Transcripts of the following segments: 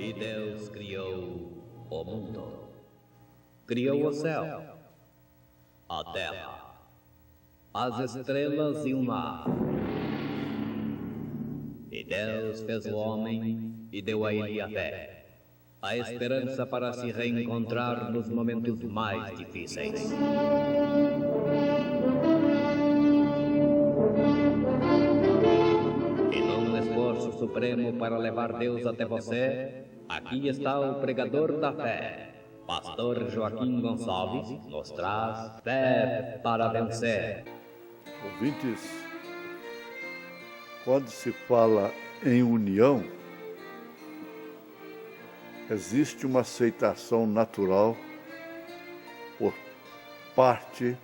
E Deus criou o mundo. Criou o céu, a terra, as estrelas e o mar. E Deus fez o homem e deu a ele a fé, a esperança para se reencontrar nos momentos mais difíceis. E num esforço supremo para levar Deus até você, aqui está o pregador da fé, Pastor Joaquim Gonçalves, nos traz fé para vencer. Ouvintes, quando se fala em união, existe uma aceitação natural por parte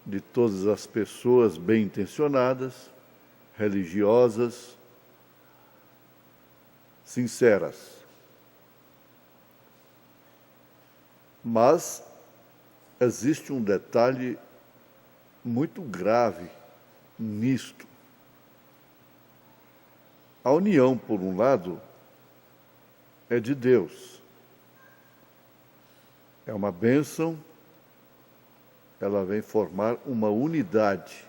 de todas as pessoas bem-intencionadas, religiosas, sinceras. Mas existe um detalhe muito grave nisto. A união, por um lado, é de Deus. É uma bênção, ela vem formar uma unidade.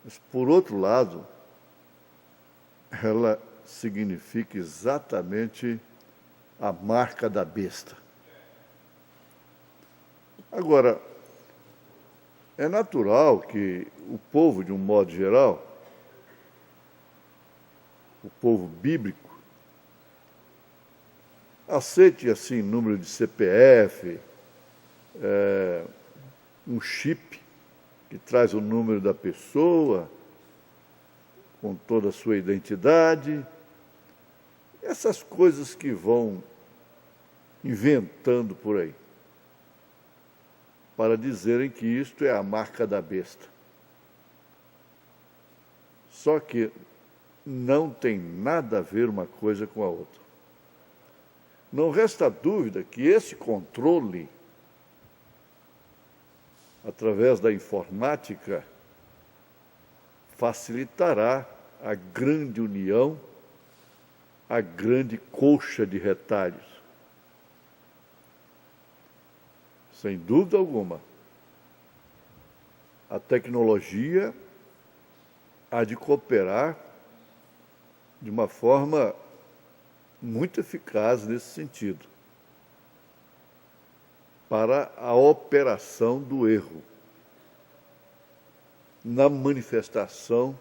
Mas, por outro lado, ela significa exatamente a marca da besta. Agora, é natural que o povo, de um modo geral, o povo bíblico, aceite assim número de CPF, um chip que traz o número da pessoa, com toda a sua identidade, essas coisas que vão inventando por aí, para dizerem que isto é a marca da besta. Só que não tem nada a ver uma coisa com a outra. Não resta dúvida que esse controle, através da informática, facilitará a grande união, a grande colcha de retalhos. Sem dúvida alguma, a tecnologia há de cooperar de uma forma muito eficaz nesse sentido, para a operação do erro, na manifestação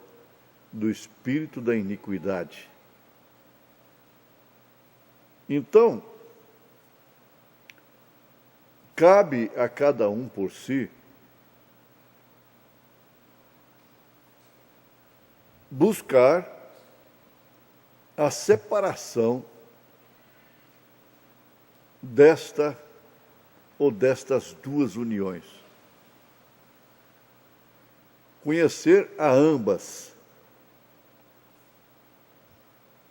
do espírito da iniquidade. Então, cabe a cada um por si buscar a separação desta ou destas duas uniões. Conhecer a ambas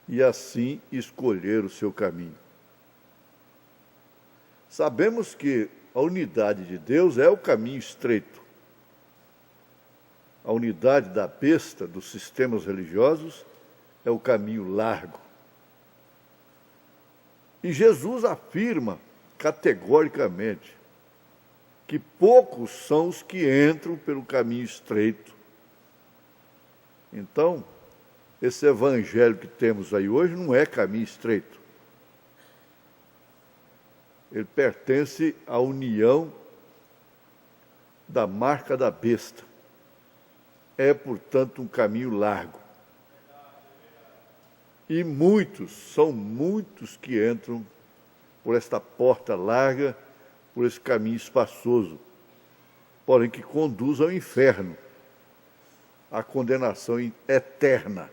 e assim escolher o seu caminho. Sabemos que a unidade de Deus é o caminho estreito. A unidade da besta, dos sistemas religiosos, é o caminho largo. E Jesus afirma categoricamente que poucos são os que entram pelo caminho estreito. Então, esse evangelho que temos aí hoje não é caminho estreito. Ele pertence à união da marca da besta. É, portanto, um caminho largo. E são muitos que entram por esta porta larga, por esse caminho espaçoso, porém que conduz ao inferno, à condenação eterna.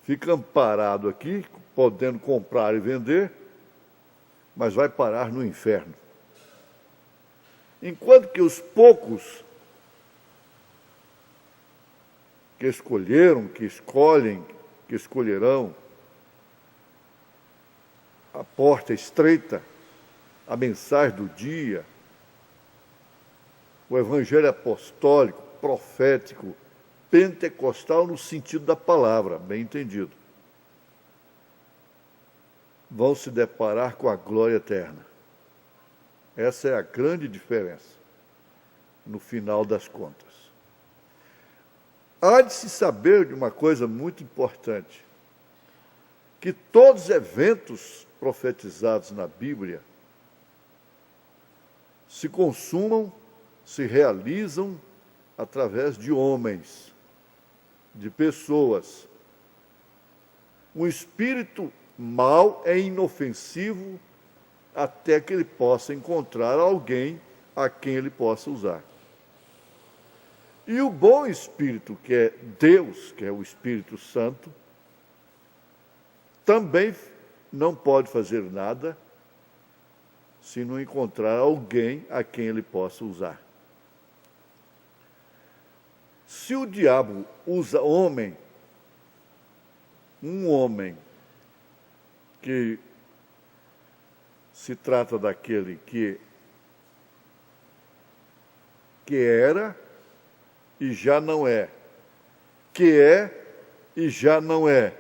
Fica amparado aqui, podendo comprar e vender, mas vai parar no inferno. Enquanto que os poucos que escolheram, que escolhem, que escolherão a porta estreita, a mensagem do dia, o evangelho apostólico, profético, pentecostal no sentido da palavra, bem entendido. vão se deparar com a glória eterna. Essa é a grande diferença, no final das contas. Há de se saber de uma coisa muito importante, que todos os eventos profetizados na Bíblia se consumam, se realizam através de homens, de pessoas. Um espírito mau é inofensivo até que ele possa encontrar alguém a quem ele possa usar. E o bom espírito, que é Deus, que é o Espírito Santo, também não pode fazer nada se não encontrar alguém a quem ele possa usar. Se o diabo usa homem, um homem que se trata daquele que era e já não é, que é e já não é.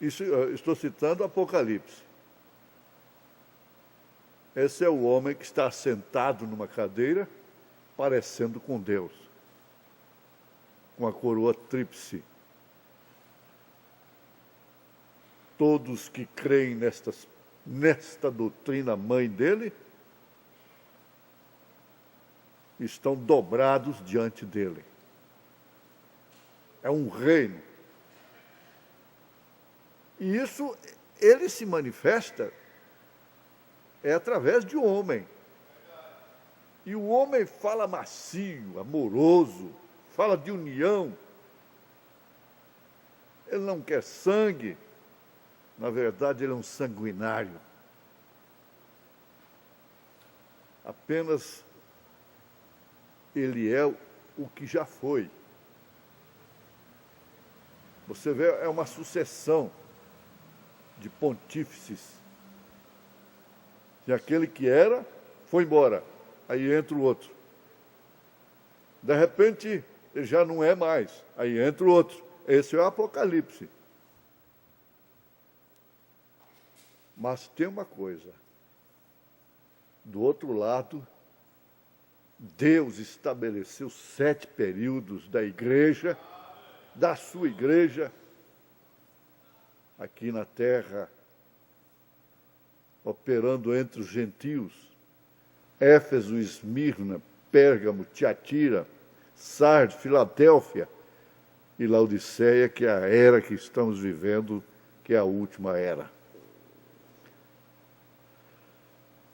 Isso, estou citando Apocalipse. Esse é o homem que está sentado numa cadeira, parecendo com Deus, com a coroa tríplice. Todos que creem nesta doutrina mãe dele estão dobrados diante dele. É um reino. E isso, ele se manifesta através de um homem. E o homem fala macio, amoroso, fala de união. Ele não quer sangue. Na verdade, ele é um sanguinário. Apenas ele é o que já foi. Você vê, é uma sucessão de pontífices. E aquele que era, foi embora. Aí entra o outro. De repente, ele já não é mais. Aí entra o outro. Esse é o Apocalipse. Mas tem uma coisa. Do outro lado, Deus estabeleceu 7 períodos da igreja, da sua igreja, aqui na terra, operando entre os gentios. Éfeso, Esmirna, Pérgamo, Tiatira, Sardes, Filadélfia e Laodiceia, que é a era que estamos vivendo, que é a última era.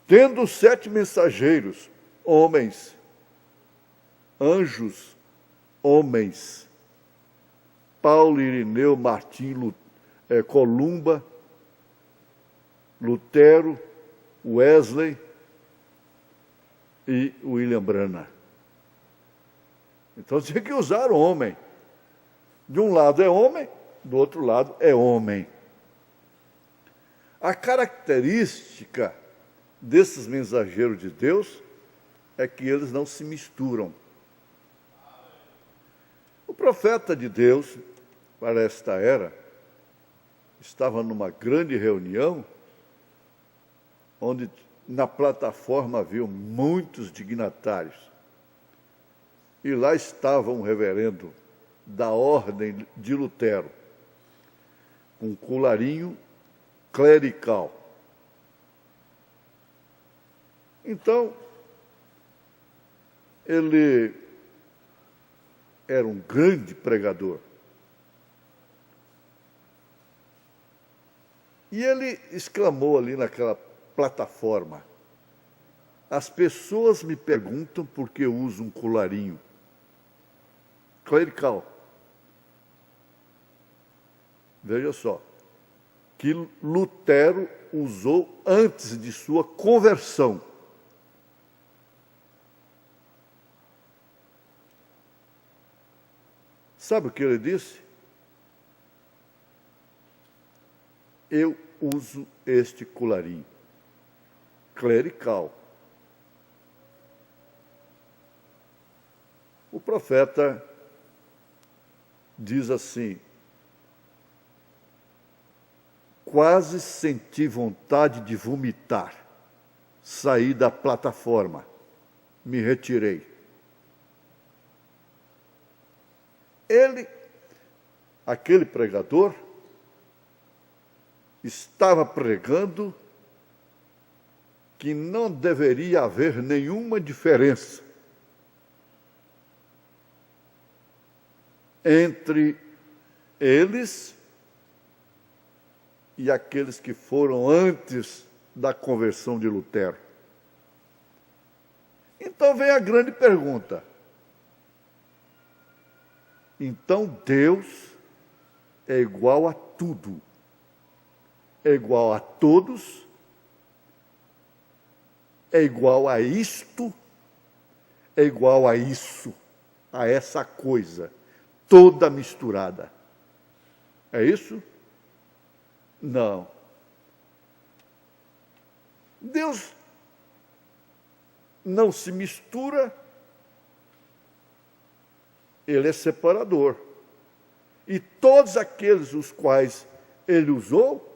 Tendo 7 mensageiros, homens, anjos, homens, Paulo, Irineu, Martim, Columba, Lutero, Wesley e William Branham. Então tinha que usar homem. De um lado é homem, do outro lado é homem. A característica desses mensageiros de Deus é que eles não se misturam. O profeta de Deus, para esta era, estava numa grande reunião, onde na plataforma havia muitos dignatários. E lá estava um reverendo da ordem de Lutero, com um colarinho clerical. Então, ele era um grande pregador. E ele exclamou ali naquela plataforma: as pessoas me perguntam por que eu uso um colarinho clerical. Veja só, que Lutero usou antes de sua conversão. Sabe o que ele disse? Eu uso este colarinho clerical. O profeta diz assim: quase senti vontade de vomitar. Saí da plataforma, me retirei. Aquele pregador, estava pregando que não deveria haver nenhuma diferença entre eles e aqueles que foram antes da conversão de Lutero. Então vem a grande pergunta. Então Deus é igual a tudo, é igual a todos, é igual a isto, é igual a isso, a essa coisa, toda misturada. É isso? Não. Deus não se mistura, Ele é separador. E todos aqueles os quais Ele usou,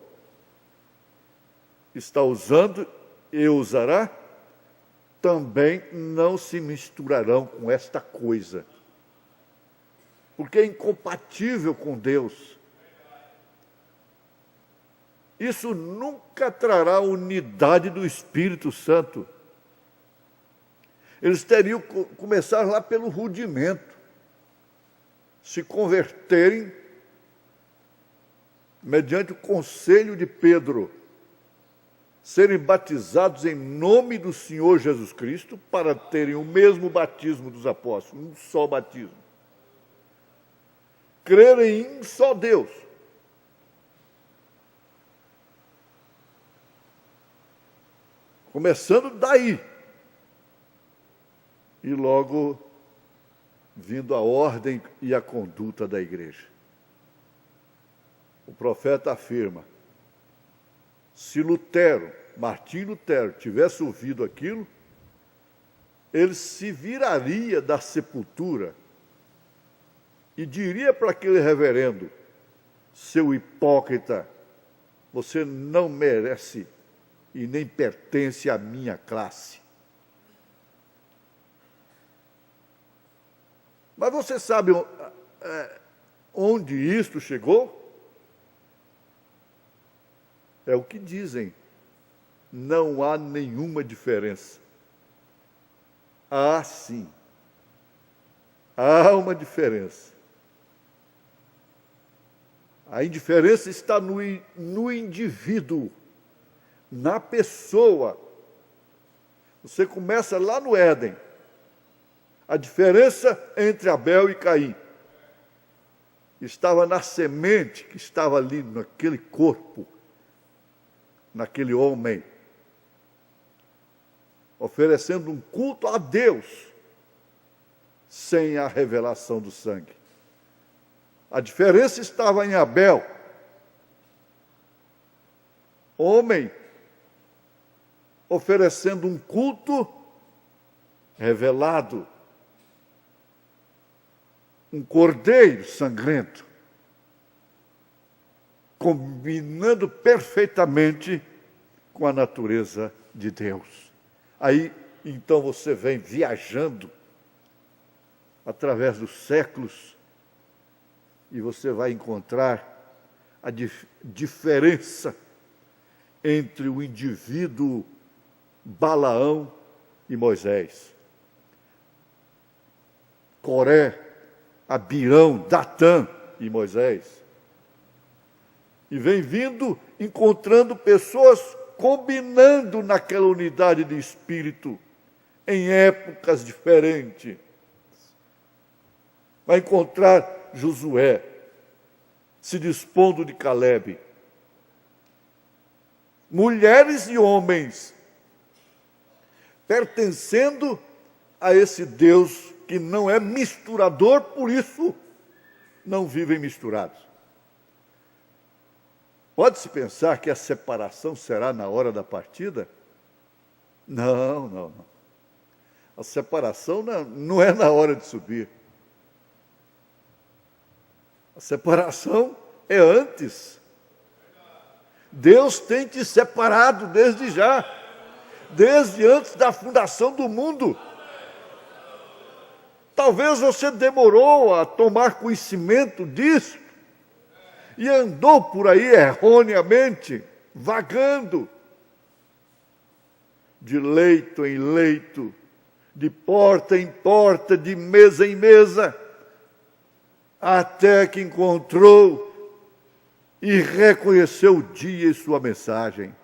está usando e usará, também não se misturarão com esta coisa. Porque é incompatível com Deus. Isso nunca trará unidade do Espírito Santo. Eles teriam que começar lá pelo rudimento. Se converterem mediante o conselho de Pedro, serem batizados em nome do Senhor Jesus Cristo para terem o mesmo batismo dos apóstolos, um só batismo. Crerem em um só Deus. Começando daí. E logo vindo a ordem e a conduta da igreja. O profeta afirma, se Martim Lutero, tivesse ouvido aquilo, ele se viraria da sepultura e diria para aquele reverendo, seu hipócrita, você não merece e nem pertence à minha classe. Mas você sabe onde isto chegou? É o que dizem. Não há nenhuma diferença. Há sim. Há uma diferença. A indiferença está no indivíduo, na pessoa. Você começa lá no Éden. A diferença entre Abel e Caim estava na semente que estava ali naquele corpo, naquele homem, oferecendo um culto a Deus, sem a revelação do sangue. A diferença estava em Abel, homem, oferecendo um culto revelado, um cordeiro sangrento, combinando perfeitamente com a natureza de Deus. Aí, então, você vem viajando através dos séculos e você vai encontrar a diferença entre o indivíduo Balaão e Moisés. Coré, Abirão, Datã e Moisés. E vem vindo, encontrando pessoas combinando naquela unidade de espírito, em épocas diferentes. Vai encontrar Josué, se dispondo de Calebe. Mulheres e homens, pertencendo a esse Deus que não é misturador, por isso não vivem misturados. Pode-se pensar que a separação será na hora da partida? Não. A separação não é na hora de subir. A separação é antes. Deus tem te separado desde já, desde antes da fundação do mundo. Talvez você demorou a tomar conhecimento disso e andou por aí erroneamente, vagando, de leito em leito, de porta em porta, de mesa em mesa, até que encontrou e reconheceu o dia e sua mensagem.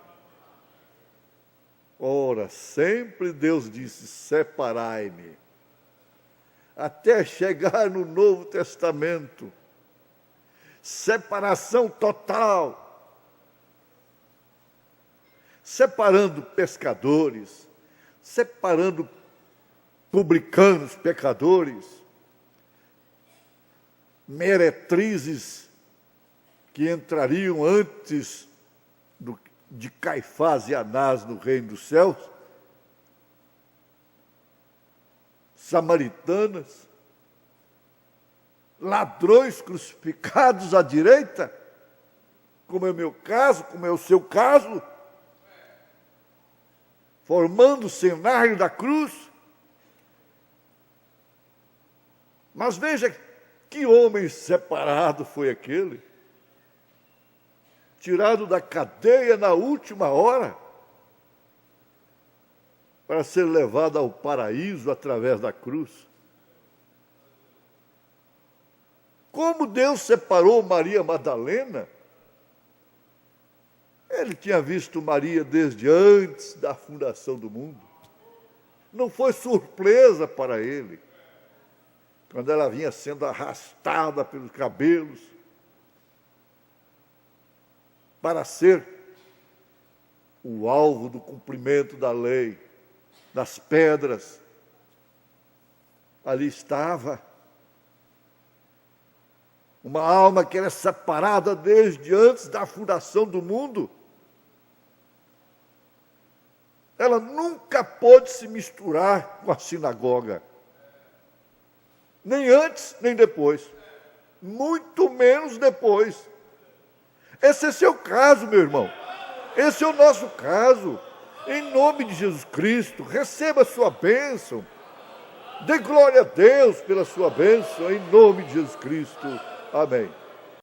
Ora, sempre Deus disse: separai-me. Até chegar no Novo Testamento, separação total, separando pescadores, separando publicanos, pecadores, meretrizes que entrariam antes de Caifás e Anás no reino dos céus, samaritanas, ladrões crucificados à direita, como é o meu caso, como é o seu caso, formando o cenário da cruz. Mas veja que homem separado foi aquele, tirado da cadeia na última hora, para ser levado ao paraíso através da cruz. Como Deus separou Maria Madalena, Ele tinha visto Maria desde antes da fundação do mundo. Não foi surpresa para Ele, quando ela vinha sendo arrastada pelos cabelos, para ser o alvo do cumprimento da lei, das pedras. Ali estava uma alma que era separada desde antes da fundação do mundo. Ela nunca pôde se misturar com a sinagoga, nem antes, nem depois, muito menos depois. Esse é seu caso, meu irmão. Esse é o nosso caso. Em nome de Jesus Cristo, receba a sua bênção. Dê glória a Deus pela sua bênção, em nome de Jesus Cristo. Amém.